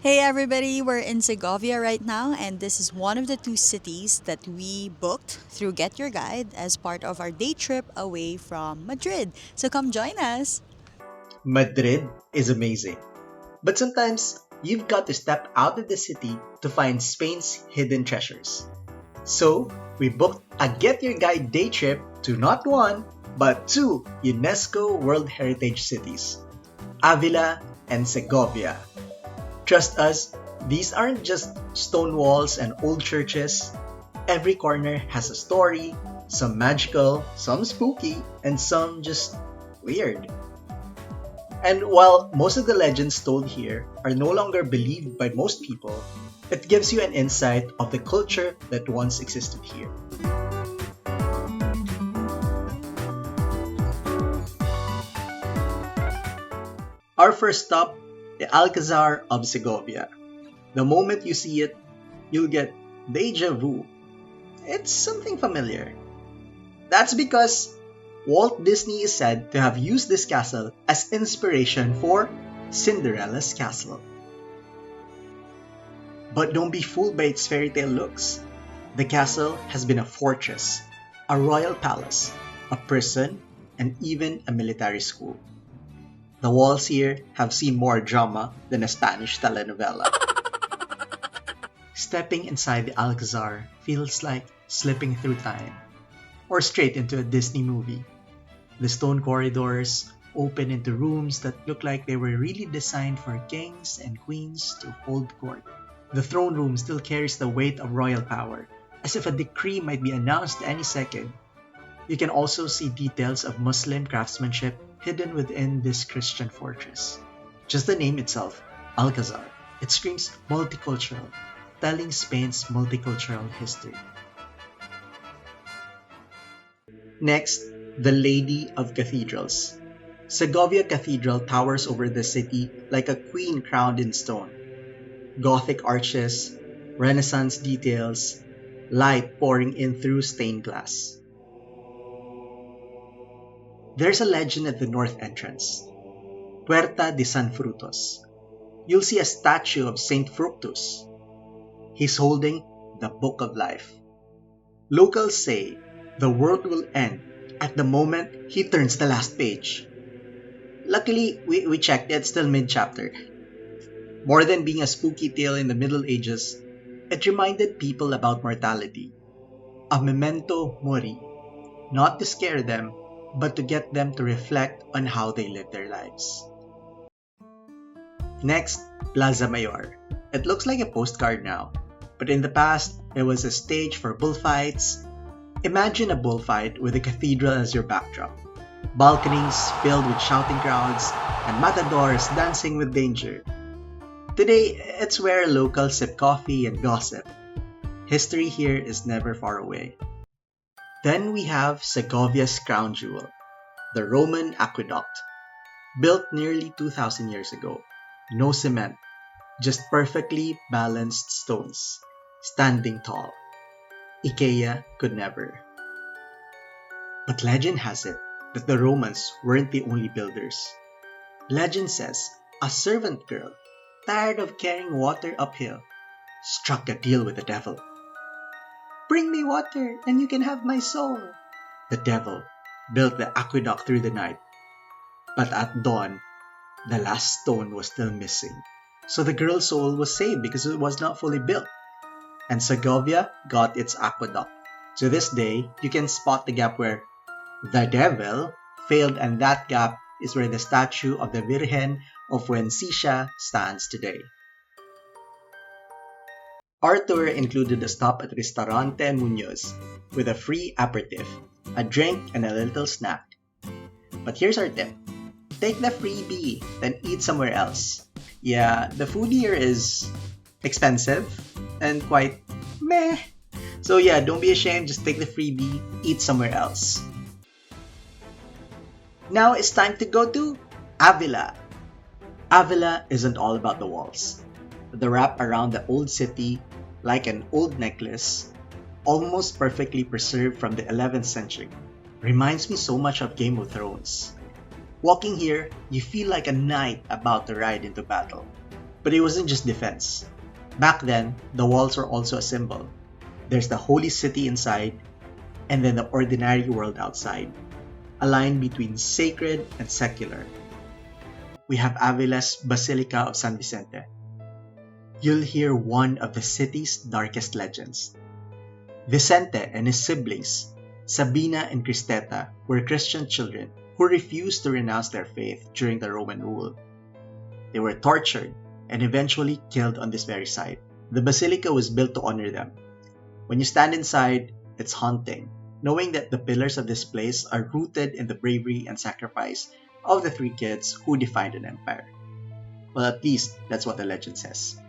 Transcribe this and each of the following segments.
Hey everybody, we're in Segovia right now, and this is one of the two cities that we booked through Get Your Guide as part of our day trip away from Madrid. So come join us. Madrid is amazing, but sometimes you've got to step out of the city to find Spain's hidden treasures. So, we booked a Get Your Guide day trip to not one, but two UNESCO World Heritage cities, Avila and Segovia. Trust us, these aren't just stone walls and old churches. Every corner has a story, some magical, some spooky, and some just weird. And while most of the legends told here are no longer believed by most people, it gives you an insight of the culture that once existed here. Our first stop, the Alcázar of Segovia. The moment you see it, you'll get deja vu. It's something familiar. That's because Walt Disney is said to have used this castle as inspiration for Cinderella's castle. But don't be fooled by its fairy tale looks. The castle has been a fortress, a royal palace, a prison, and even a military school. The walls here have seen more drama than a Spanish telenovela. Stepping inside the Alcazar feels like slipping through time, or straight into a Disney movie. The stone corridors open into rooms that look like they were really designed for kings and queens to hold court. The throne room still carries the weight of royal power, as if a decree might be announced any second. You can also see details of Muslim craftsmanship hidden within this Christian fortress. Just the name itself, Alcazar, it screams multicultural, telling Spain's multicultural history. Next, the Lady of Cathedrals. Segovia Cathedral towers over the city like a queen crowned in stone. Gothic arches, Renaissance details, light pouring in through stained glass. There's a legend at the north entrance, Puerta de San Frutos. You'll see a statue of Saint Frutos. He's holding the Book of Life. Locals say the world will end at the moment he turns the last page. Luckily, we checked, it's still mid-chapter. More than being a spooky tale in the Middle Ages, it reminded people about mortality. A memento mori, not to scare them, but to get them to reflect on how they live their lives. Next, Plaza Mayor. It looks like a postcard now, but in the past, it was a stage for bullfights. Imagine a bullfight with a cathedral as your backdrop. Balconies filled with shouting crowds, and matadors dancing with danger. Today, it's where locals sip coffee and gossip. History here is never far away. Then we have Segovia's crown jewel, the Roman Aqueduct. Built nearly 2,000 years ago. No cement, just perfectly balanced stones, standing tall. IKEA could never. But legend has it that the Romans weren't the only builders. Legend says a servant girl, tired of carrying water uphill, struck a deal with the devil. Bring me water and you can have my soul. The devil built the aqueduct through the night. But at dawn, the last stone was still missing. So the girl's soul was saved because it was not fully built. And Segovia got its aqueduct. To this day, you can spot the gap where the devil failed, and that gap is where the statue of the Virgen of Fuensisha stands today. Our tour included a stop at Restaurante Muñoz with a free aperitif, a drink, and a little snack. But here's our tip. Take the freebie, then eat somewhere else. Yeah, the food here is expensive and quite meh. So yeah, don't be ashamed, just take the freebie, eat somewhere else. Now it's time to go to Avila. Avila isn't all about the walls. The wrap around the old city, like an old necklace, almost perfectly preserved from the 11th century, reminds me so much of Game of Thrones. Walking here, you feel like a knight about to ride into battle. But it wasn't just defense. Back then, the walls were also a symbol. There's the holy city inside, and then the ordinary world outside, a line between sacred and secular. We have Avila's Basilica of San Vicente. You'll hear one of the city's darkest legends. Vicente and his siblings, Sabina and Cristeta, were Christian children who refused to renounce their faith during the Roman rule. They were tortured and eventually killed on this very site. The basilica was built to honor them. When you stand inside, it's haunting, knowing that the pillars of this place are rooted in the bravery and sacrifice of the three kids who defined an empire. Well, at least that's what the legend says.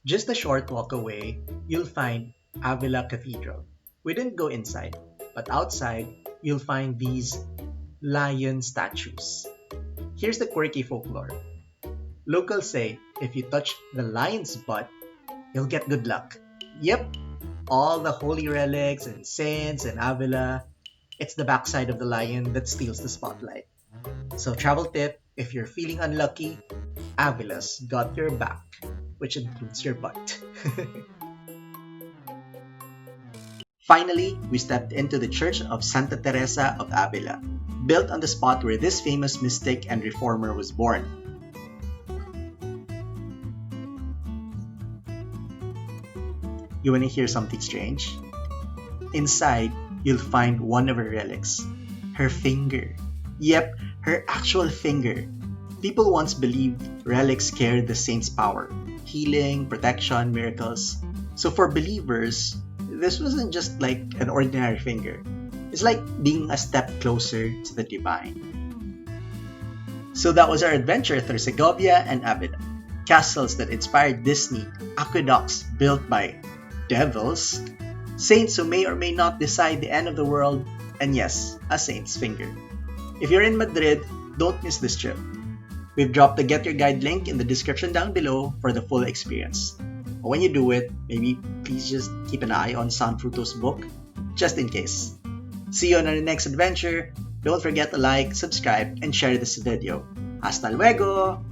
Just a short walk away, you'll find Avila Cathedral. We didn't go inside, but outside, you'll find these lion statues. Here's the quirky folklore. Locals say if you touch the lion's butt, you'll get good luck. Yep, all the holy relics and saints and Avila, it's the backside of the lion that steals the spotlight. So travel tip, if you're feeling unlucky, Avila's got your back, which includes your butt. Finally, we stepped into the Church of Santa Teresa of Avila, built on the spot where this famous mystic and reformer was born. You want to hear something strange? Inside, you'll find one of her relics, her finger. Yep, her actual finger. People once believed relics carried the saint's power, healing, protection, miracles. So for believers, this wasn't just like an ordinary finger. It's like being a step closer to the divine. So that was our adventure through Segovia and Ávila, castles that inspired Disney, aqueducts built by devils, saints who may or may not decide the end of the world, and yes, a saint's finger. If you're in Madrid, don't miss this trip. We've dropped the Get Your Guide link in the description down below for the full experience. But when you do it, maybe please just keep an eye on San Frutos' book, just in case. See you on our next adventure. Don't forget to like, subscribe, and share this video. Hasta luego!